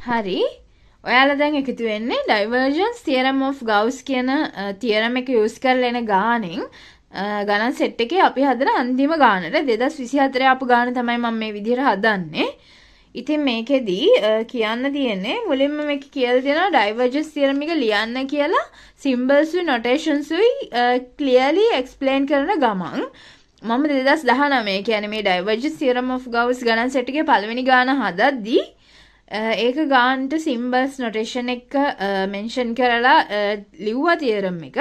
හරි. ඔයාලා දැන් එකතු වෙන්නේ divergence theorem of Gauss කියන theorem එක use කරලා එන ගානෙන් ගණන් සෙට් එකේ අපි හදන අන්තිම ගානට 2024 ආපු ගාන තමයි මම මේ විදිහට හදන්නේ. ඉතින් මේකෙදි කියන්න තියෙන්නේ මුලින්ම මේක කියලා දෙනවා divergence theorem එක ලියන්න කියලා symbols උයි notations උයි clearly explain කරන ගමන් මම 2019 කියන්නේ මේ divergence theorem of Gauss ගණන් සෙට් එකේ පළවෙනි ගාන හදද්දී ඒක ගානට සිම්බල්ස් නොටේෂන් එක මෙන්ෂන් කරලා ලිව්වා තියරම් එක.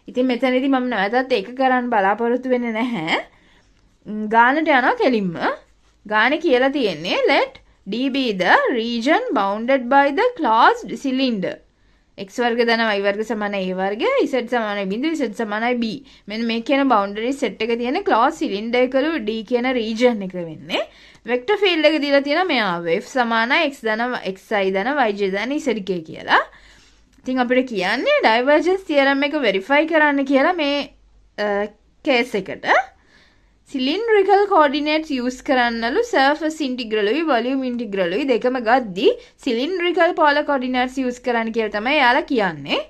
ඉතින් මෙතනදී මම නැවතත් ඒක කරන්න බලාපොරොත්තු වෙන්නේ නැහැ. ගානට යනවා කෙලින්ම. ගානේ කියලා තියෙන්නේ let D be the region bounded by the closed cylinder. x වර්ග ධන y වර්ග සමාන a වර්ග z සමානයි බිඳුව z සමානයි b. මෙන්න මේ කියන boundary set එක තියෙන closed cylinder එකලු D කියන region එක වෙන්නේ. වෙක්ටර් ෆීල්ඩ් එක දීලා තියෙනවා මෙයාව f සමානයි x ධන xi ධන yj ධන zk කියලා. ඉතින් අපිට කියන්නේ divergence theorem එක verify කරන්න කියලා මේ case එකට cylindrical coordinates use කරන්නලු surface integral උයි volume integral උයි දෙකම ගද්දී cylindrical polar coordinates use කරන්න කියලා තමයි යාලා කියන්නේ.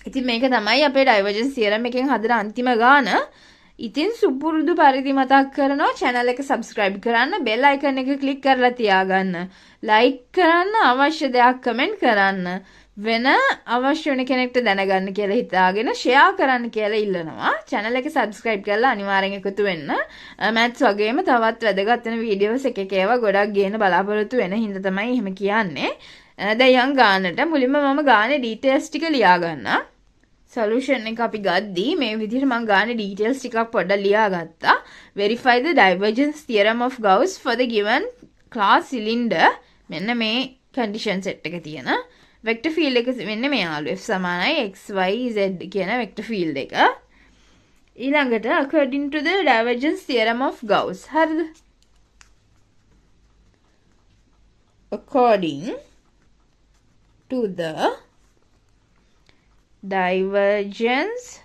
ඉතින් මේක තමයි අපේ divergence theorem එකෙන් හදන අන්තිම ගාන. ඉතින් සුපුරුදු පරිදි මතක් කරනවා channel එක subscribe කරන්න bell icon එක click කරලා තියාගන්න like කරන්න අවශ්‍ය දෙයක් comment කරන්න වෙන අවශ්‍ය වෙන කෙනෙක්ට දැනගන්න කියලා හිතාගෙන share කරන්න කියලා ඉල්ලනවා channel එක subscribe කරලා අනිවාර්යෙන් එකතු වෙන්න maths වගේම තවත් වැදගත් වෙන videos එක ඒවා ගොඩක් ගේන්න බලාපොරොත්තු වෙන හින්දා තමයි එහෙම කියන්නේ දැන් යන් ගානට මුලින්ම මම ගානේ details ටික ලියා ගන්නවා solution එක අපි ගද්දී මේ විදිහට මම ගානේ details ටිකක් පොඩ්ඩක් ලියාගත්තා. verify the divergence theorem of Gauss for the given class cylinder. මෙන්න මේ condition set එක තියෙන vector field එක වෙන්නේ මෙයාලු f සමානයි x y z කියන vector field එක. ඊළඟට according to the divergence theorem of Gauss. හරිද? according to the divergence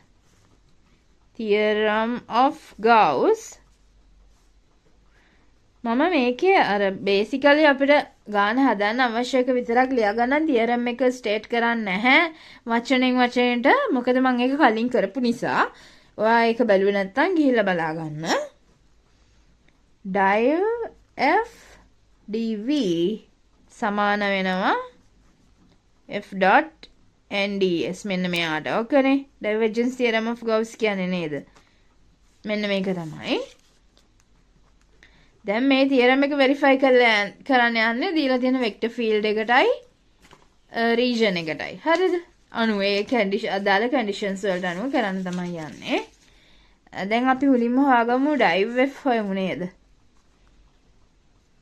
theorem of Gauss මම මේකේ අර basically අපිට ගාන හදන්න අවශ්‍ය එක විතරක් ලියා ගන්න theorem එක state කරන්නේ නැහැ වචනෙන් වචනයට මොකද මම ඒක කලින් කරපු නිසා ඔයා ඒක බැලුවේ නැත්නම් ගිහිල්ලා බලා ගන්න div f dv සමාන වෙනවා f dot NDS මෙන්න මෙයාට ඔකනේ divergence theorem of Gauss කියන්නේ නේද මෙන්න මේක තමයි දැන් මේ theorem එක verify කරන්න යන්නේ දීලා තියෙන vector field එකටයි region එකටයි හරිද අනුව ඒ condition අදාළ conditions වලට අනුව කරන්න තමයි යන්නේ දැන් අපි මුලින්ම හොයාගමු div f හොයමු නේද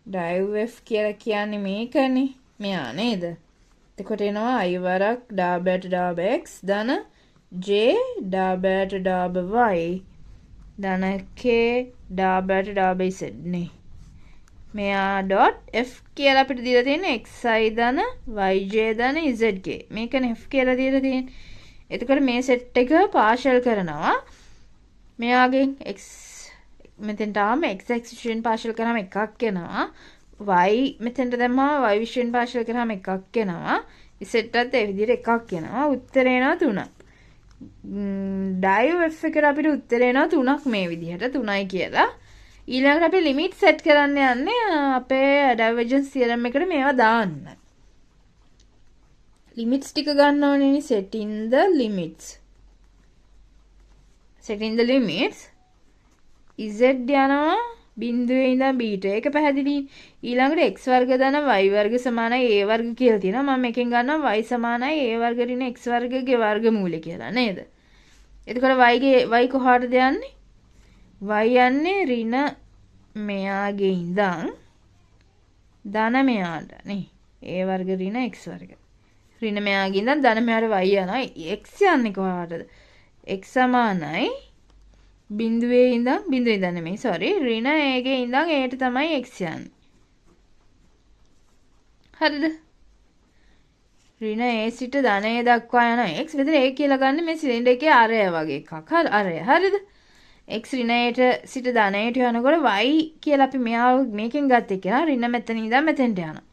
div f කියලා කියන්නේ මේකනේ මෙයා නේද එතකොට එනවා i වරක් ඩාබට ඩාබ x ධන j ඩාබට ඩාබ y ධන k ඩාබට ඩාබ z නේ මෙයා ඩොට් f කියලා අපිට දීලා තියෙන්නේ xi ධන yj ධන zk මේකනේ f කියලා දීලා තියෙන්නේ එතකොට මේ සෙට් එක පාෂල් කරනවා මෙයාගෙන් x මෙතෙන්ට ආවම x විශ්යෙන් පාෂල් කරාම එකක් එනවා y මෙතෙන්ට දැම්මම y විශ්යෙන් පාෂල් කරාම එකක් එනවා z එකත් ඒ විදිහට එකක් එනවා උත්තරේ එනවා 3ක් div f එකට අපිට උත්තරේ එනවා 3ක් මේ විදිහට 3යි කියලා ඊළඟට අපි ලිමිට් සෙට් කරන්න යන්නේ අපේ divergence theorem එකට මේවා දාන්න ලිමිට්ස් ටික ගන්න ඕනේ setting the limits z යනවා බිඳුවේ ඉඳන් බීට ඒක පැහැදිලි ඊළඟට x වර්ග ධන y වර්ග සමානයි a වර්ග කියලා තියෙනවා මම එකෙන් ගන්නවා y සමානයි a වර්ග ඍණ x වර්ගගේ වර්ගමූලය කියලා නේද එතකොට y කොහාටද යන්නේ y යන්නේ ඍණ මෙයාගේ ඉඳන් ධන මෙයාට නේ a වර්ග ඍණ x වර්ග ඍණ මෙයාගේ ඉඳන් ධන මෙයාට y යනවා x යන්නේ කොහාටද x සමානයි බිඳුවේ ඉඳන් නෙමෙයි sorry ඍණ a ගේ ඉඳන් a ට තමයි x යන්නේ හරිද ඍණ a සිට ධන a දක්වා යන x මෙතන a කියලා ගන්න මේ සිලින්ඩර් එකේ අරය වගේ එකක් හරිද x ඍණ a ට සිට ධන a ට යනකොට y කියලා අපි මෙයා මේකෙන් ගත්ත එක නා ඍණ මෙතන ඉඳන් මෙතෙන්ට යනවා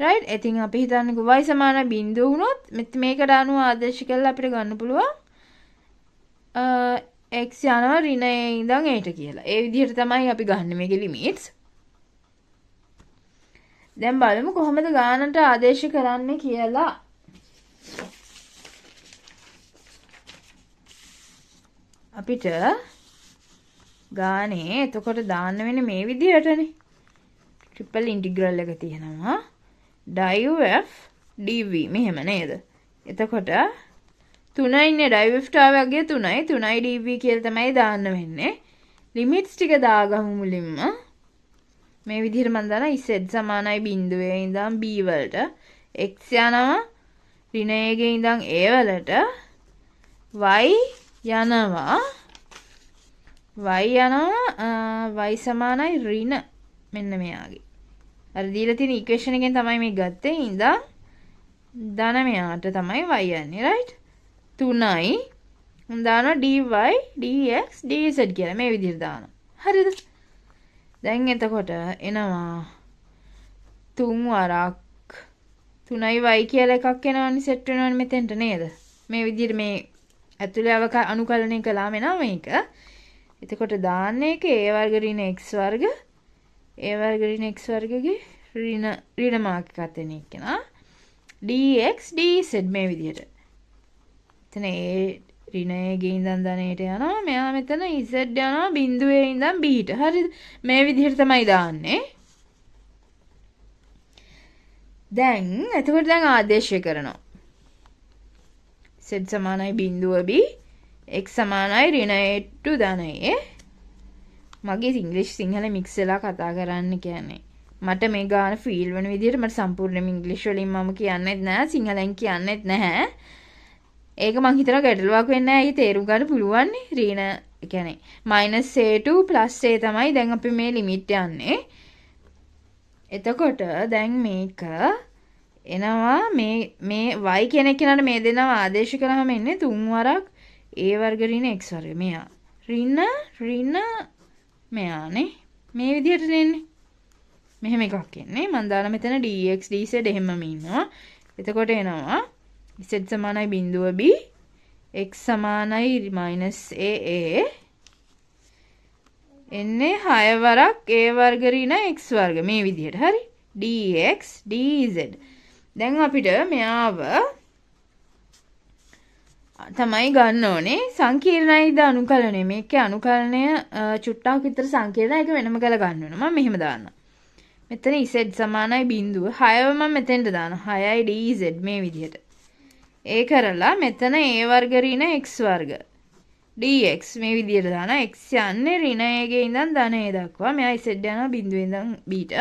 right? ඉතින් අපි හිතන්නකෝ y සමාන බිඳුව වුණොත් මේකට අනුව ආදේශ කරලා අපිට ගන්න පුළුවන් x යනවා ඍණ a ඉඳන් a ට කියලා. ඒ විදිහට තමයි අපි ගන්න මේකේ ලිමිට්ස්. දැන් බලමු කොහොමද ගානට ආදේශ කරන්නේ කියලා. අපිට ගානේ එතකොට දාන්න වෙන්නේ මේ විදිහටනේ. ට්‍රිපල් ඉන්ටිග්‍රල් එක තියෙනවා. div f dv මෙහෙම නේද? එතකොට 3යිනේ div f ටාවගේ 3යි dv කියලා තමයි දාන්න වෙන්නේ. ලිමිට්ස් ටික දාගමු මුලින්ම. මේ විදිහට මම දානවා z සමානයි බිඳුවේ ඉඳන් b වලට x යනවා ඍණ a ගේ ඉඳන් a වලට y සමානයි ඍණ මෙන්න මෙයාගේ. අර දීලා තියෙන ඉක්වේෂන් එකෙන් තමයි මේ ගත්තේ. ඉඳන් ධන මෙයාට තමයි y යන්නේ right. 3යි මම දානවා dy dx dz කියලා මේ විදිහට දානවා. හරිද? දැන් එතකොට එනවා 3 වරක් 3y කියලා එකක් එනවනේ සෙට් වෙනවනේ මෙතෙන්ට නේද? මේ විදිහට මේ ඇතුලේ අනුකලනය කළාම එනවා මේක. එතකොට දාන්න එක a වර්ග ඍණ x වර්ග a වර්ග ඍණ x වර්ගගේ ඍණ මාර්ක් එකක් දෙන එක නා dx dz මේ විදිහට. එතන a ඍණ a ගේ ඉඳන් ධනයට යනවා. මෙයා මෙතන z යනවා බිඳුවේ ඉඳන් b ට. හරිද? මේ විදිහට තමයි දාන්නේ. දැන් එතකොට දැන් ආදේශය කරනවා. z සමානයි බිඳුව b x සමානයි ඍණ a to ධන a. මගේ ඉංග්‍රීසි සිංහල මික්ස් වෙලා කතා කරන්න කියන්නේ. මට මේ ගාන ෆීල් වෙන විදිහට මට සම්පූර්ණයෙන්ම ඉංග්‍රීසි වලින් මම කියන්නෙත් නැහැ සිංහලෙන් කියන්නෙත් නැහැ. ඒක මං හිතනවා ගැටලුවක් වෙන්නේ නැහැ. ඒක තේරුම් ගන්න පුළුවන් නේ. ඍණ කියන්නේ -a to +a තමයි දැන් අපි මේ ලිමිට් යන්නේ. එතකොට දැන් මේක එනවා මේ y කියන එක නේද මේ දෙනවා ආදේශ කරාම එන්නේ 3 වරක් a වර්ග ඍණ x වර්ග මෙයා ඍණ මෙයානේ මේ විදිහට එන්නේ. මෙහෙම එකක් එන්නේ. මම දාලා මෙතන dx dz එහෙමම ඉන්නවා. එතකොට එනවා z සමානයි බිඳුව b x සමානයි -aa එන්නේ 6 වරක් a වර්ග ඍණ x වර්ග මේ විදිහට. හරි? dx dz. දැන් අපිට මෙයාව තමයි ගන්න ඕනේ සංකීර්ණයිද අනුකලනය. මේකේ අනුකලනය චුට්ටක් විතර සංකීර්ණයි. ඒක වෙනම කරලා ගන්න වෙනවා. මම මෙහෙම දාන්නම්. මෙතන z සමානයි බිඳුව 6ව මම මෙතෙන්ට දානවා. 6යි dz මේ විදිහට. ඒ කරලා මෙතන a වර්ග ඍණ x වර්ග dx මේ විදිහට දානවා. x යන්නේ ඍණ a ගේ ඉඳන් ධන a දක්වා. මෙයා z යනවා බිඳුවේ ඉඳන් b ට.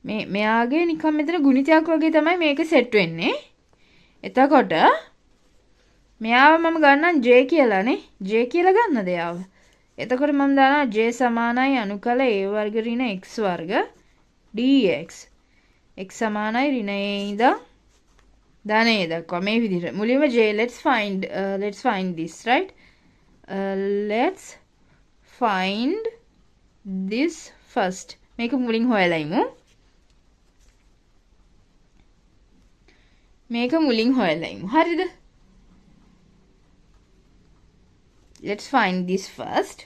මෙයාගේ නිකන් මෙතන ගුණිතයක් වගේ තමයි මේක සෙට් වෙන්නේ. එතකොට මෙයාව මම ගන්නම් j කියලානේ. j කියලා ගන්නද යාව? එතකොට මම දානවා j සමානයි අනුකල a වර්ග ඍණ x වර්ග dx x සමානයි ඍණ a ඉඳන් ධන a දක්වා මේ විදිහට. මුලින්ම j let's find this right. Let's find this first. මේක මුලින් හොයලා ඉමු. හරිද? Let's find this first.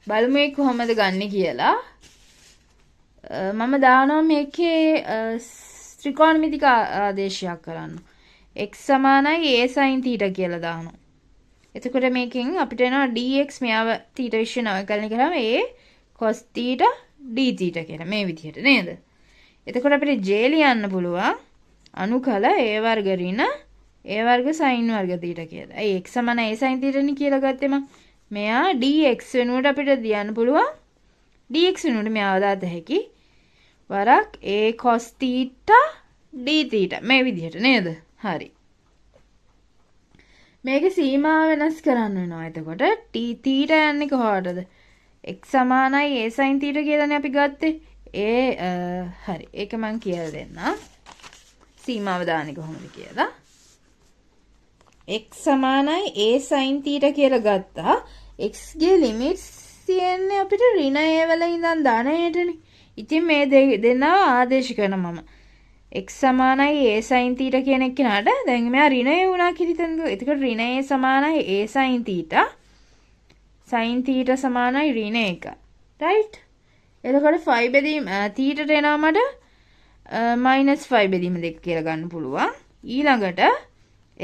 බලමු මේක කොහොමද ගන්නෙ කියලා. මම දානවා මේකේ ත්‍රිකෝණමිතික ආදේශයක් කරන්න. x සමානයි a sin θ කියලා දානවා. එතකොට මේකෙන් අපිට එනවා dx මෙයාව θ විශ්ව නවකලනය කරාම a cos θ d θ කියලා මේ විදිහට නේද? එතකොට අපිට j ලියන්න පුළුවන් අනුකල a වර්ග ඍණ a වර්ග sin වර්ග θ කියලා. ඇයි x සමාන a sin θ නේ කියලා ගත්තේ මම. මෙයා dx වෙනුවට අපිට ලියන්න පුළුවන් dx වෙනුවට මෙයාව දාත හැකි වරක් a cos θ d θ මේ විදිහට නේද? හරි. මේකේ සීමාව වෙනස් කරන්න වෙනවා. එතකොට t θ යන්නේ කොහොමද? x සමානයි a sin θ කියලානේ අපි ගත්තේ. හරි. ඒක මම කියලා දෙන්නම්. සීමාව දාන්නේ කොහොමද කියලා. x සමානයි a sin θ කියලා ගත්තා. x ගේ ලිමිට්ස් තියෙන්නේ අපිට ඍණ a වල ඉඳන් ධනයටනේ. ඉතින් මේ දෙන්නා ආදේශ කරන මම x සමානයි a sin θ කියන එක නට දැන් මෙයා ඍණය වුණා කියලා හිතන්නකෝ. එතකොට ඍණ a සමානයි a sin θ. sin θ සමානයි ඍණ 1. right? එතකොට 5 බෙදීම θට එනවා මට -5 බෙදීම 2 කියලා ගන්න පුළුවන්. ඊළඟට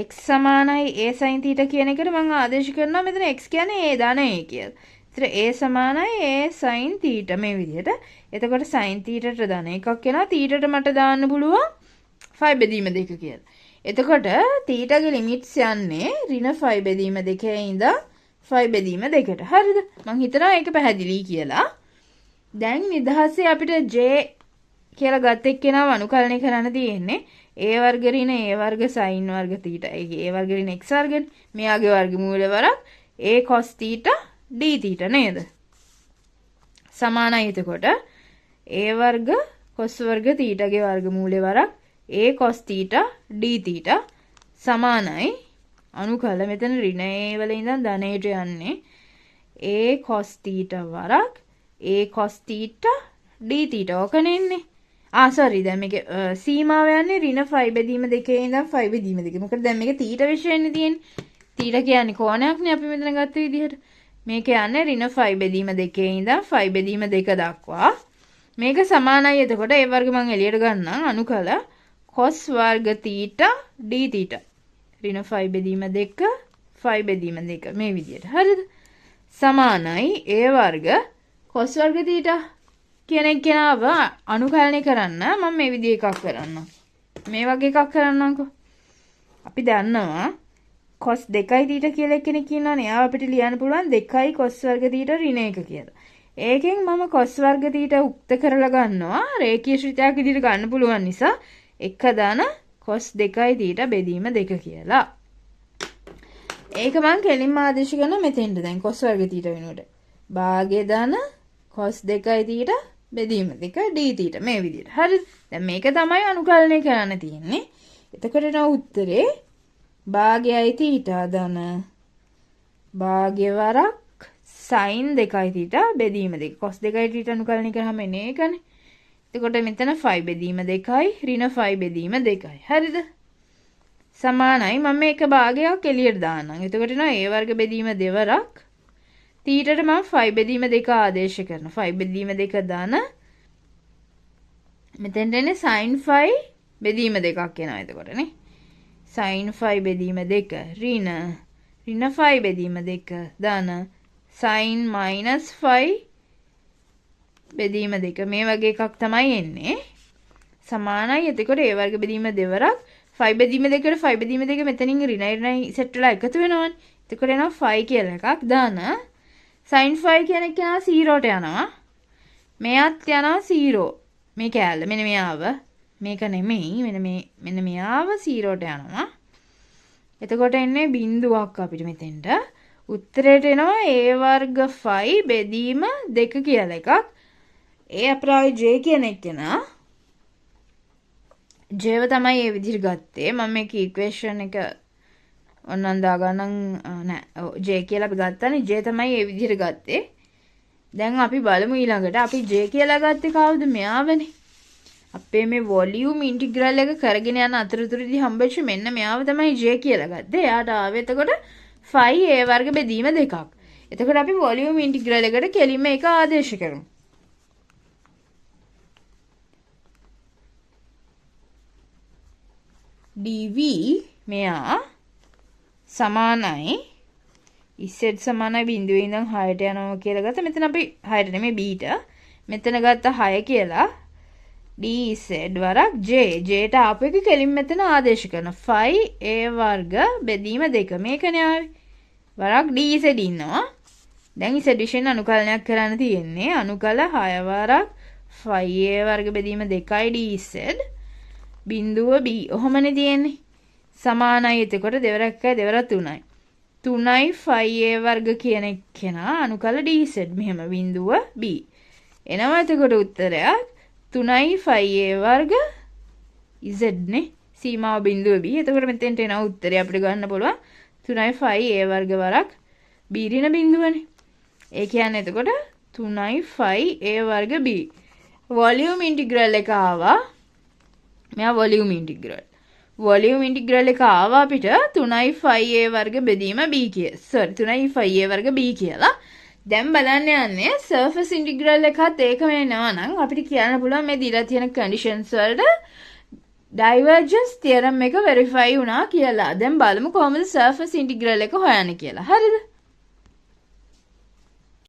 x සමානයි a sin θ කියන එකට මම ආදේශ කරනවා මෙතන x කියන්නේ a ධන a කියලා. ඒතර a සමානයි a sin θ මේ විදිහට. එතකොට sin θට ධන එකක් එනවා. θට මට දාන්න පුළුවන් 5 බෙදීම 2 කියලා. එතකොට θගේ ලිමිට්ස් යන්නේ ඍණ 5 බෙදීම 2 ඉඳන් 5 බෙදීම 2ට. හරිද? මම හිතනවා ඒක පැහැදිලි කියලා. දැන් නිදහසේ අපිට j කියලා ගත්ත එක්කෙනාව අනුකලනය කරන්න තියෙන්නේ a වර්ග ඍණ a වර්ග sin වර්ග θ. ඒකේ a වර්ග ඍණ x වර්ගනේ. මෙයාගේ වර්ගමූලය වරක් a cos θ d θ නේද? සමානයි එතකොට a වර්ග cos වර්ග θ ගේ වර්ගමූලය වරක් a cos θ d θ සමානයි අනුකල මෙතන ඍණ a වල ඉඳන් ධනයට යන්නේ a cos θ වරක් a cos θ d θ ඕකනේ ඉන්නේ. sorry දැන් මේක සීමාව යන්නේ ඍණ 5 බෙදීම 2 ඉඳන් 5 බෙදීම 2. මොකද දැන් මේක θ විශේෂයෙන් තියෙන්නේ. θ කියන්නේ කෝණයක්නේ අපි මෙතන ගත්ත විදිහට. මේක යන්නේ ඍණ 5 බෙදීම 2 ඉඳන් 5 බෙදීම 2 දක්වා. මේක සමානයි එතකොට ඒ වර්ග මම එළියට ගන්නම් අනුකල cos වර්ග θ d θ. ඍණ 5 බෙදීම 2 5 බෙදීම 2 මේ විදිහට. හරිද? සමානයි a වර්ග cos වර්ග θ කියන කෙනාව අනුකලනය කරන්න මම මේ විදිහ එකක් කරන්නම්. මේ වගේ එකක් කරන්නම්කෝ. අපි දන්නවා cos 2 θ කියලා කෙනෙක් ඉන්නවනේ. එයාව අපිට ලියන්න පුළුවන් 2 cos වර්ග θ ඍණ 1 කියලා. ඒකෙන් මම cos වර්ග θ උක්ත කරලා ගන්නවා. රේඛීය ශ්‍රිතයක් විදිහට ගන්න පුළුවන් නිසා 1 දාන cos 2 θ බෙදීම 2 කියලා. ඒක මම කෙලින්ම ආදේශ කරන මෙතෙන්ට දැන් cos වර්ග θ වෙනුවට. භාගය දාන cos 2 θ බෙදීම 2 d θ මේ විදිහට. හරිද? දැන් මේක තමයි අනුකලනය කරන්න තියෙන්නේ. එතකොට නෝ උත්තරේ භාගයයි θ ධන භාගය වරක් sin 2 θ බෙදීම 2 cos 2 θ අනුකලනය කරාම එන්නේ ඒකනේ. එතකොට මෙතන 5 බෙදීම 2යි ඍණ 5 බෙදීම 2යි. හරිද? සමානයි මම මේක භාගයක් එළියට දාන්නම්. එතකොට නෝ a වර්ග බෙදීම 2 වරක් θට මම 5 බෙදීම 2 ආදේශ කරනවා. 5 බෙදීම 2 දාන මෙතෙන්ට එන්නේ sin 5 බෙදීම 2ක් එනවා එතකොට නේ. sin 5 බෙදීම 2 ඍණ 5 බෙදීම 2 දාන sin -5 බෙදීම 2 මේ වගේ එකක් තමයි එන්නේ. සමානයි එතකොට a වර්ග බෙදීම 2 වරක් 5 බෙදීම 2ට 5 බෙදීම 2 මෙතනින් ඍණයි සෙට් වෙලා එකතු වෙනවනේ. එතකොට එනවා 5 කියලා එකක් දාන sin 5 කියන එක යනවා 0ට යනවා. මෙයත් යනවා 0. මේ කැලල මෙන්න මෙයාව මේක නෙමෙයි මෙන්න මෙයාව 0ට යනවා. එතකොට එන්නේ බිඳුවක් අපිට මෙතෙන්ට. උත්තරයට එනවා a වර්ග 5 බෙදීම 2 කියලා එකක්. ඒ අපරායි j කියන එක නා j ව තමයි මේ විදිහට ගත්තේ. මම මේක ඉක්වේෂන් එක ඔන්නම් දාගන්නම් නෑ j කියලා අපි ගත්තානේ j තමයි මේ විදිහට ගත්තේ. දැන් අපි බලමු ඊළඟට අපි j කියලා ගත්තේ කවුද? මෙයාවනේ. අපේ මේ වොලියුම් ඉන්ටිග්‍රල් එක කරගෙන යන අතරතුරදී හම්බෙච්ච මෙන්න මෙයාව තමයි j කියලා ගත්තේ. එයාට ආවේ එතකොට 5 a වර්ග බෙදීම 2ක්. එතකොට අපි වොලියුම් ඉන්ටිග්‍රල් එකට කෙලින්ම ඒක ආදේශ කරමු. dv මෙයා සමානයි z සමානයි බිඳුවේ ඉඳන් 6ට යනවා කියලා ගත්තා. මෙතන අපි 6ට නෙමෙයි bට. මෙතන ගත්ත 6 කියලා dz වරක් j ට ආපු එක කෙලින් මෙතන ආදේශ කරනවා. 5a වර්ග බෙදීම 2 මේකනේ ආවේ. වරක් dz ඉන්නවා. දැන් z විශේෂ අනුකලනයක් කරන්න තියෙන්නේ. අනුකල 6 වරක් 5a වර්ග බෙදීම 2යි dz බිඳුව b. ඔහොමනේ තියෙන්නේ. සමානයි එතකොට දෙවරක් 1යි දෙවරක් 3යි. 3යි 5a වර්ග කියන එක කෙනා අනුකල dz මෙහෙම බිඳුව b. එනවා එතකොට උත්තරයක් 3යි 5a වර්ග z නේ. සීමාව බිඳුව b. එතකොට මෙතෙන්ට එනවා උත්තරය අපිට ගන්න පුළුවන් 3යි 5a වර්ග වරක් b ඍණ බිඳුවනේ. ඒ කියන්නේ එතකොට 3යි 5a වර්ග b. වොලියුම් ඉන්ටිග්‍රල් එක ආවා මෙයා වොලියුම් ඉන්ටිග්‍රල්. වොලියුම් ඉන්ටිග්‍රල් එක ආවා අපිට 3.5a වර්ග බෙදීම b කියලා. sorry 3.5a වර්ග b කියලා. දැන් බලන්න යන්නේ සර්ෆස් ඉන්ටිග්‍රල් එකත් ඒකම එනවා නම් අපිට කියන්න පුළුවන් මේ දීලා තියෙන කන්ඩිෂන්ස් වලට ඩයිවර්ජන්ස් තියරම් එක වෙරිෆයි වුණා කියලා. දැන් බලමු කොහොමද සර්ෆස් ඉන්ටිග්‍රල් එක හොයන්නේ කියලා. හරිද?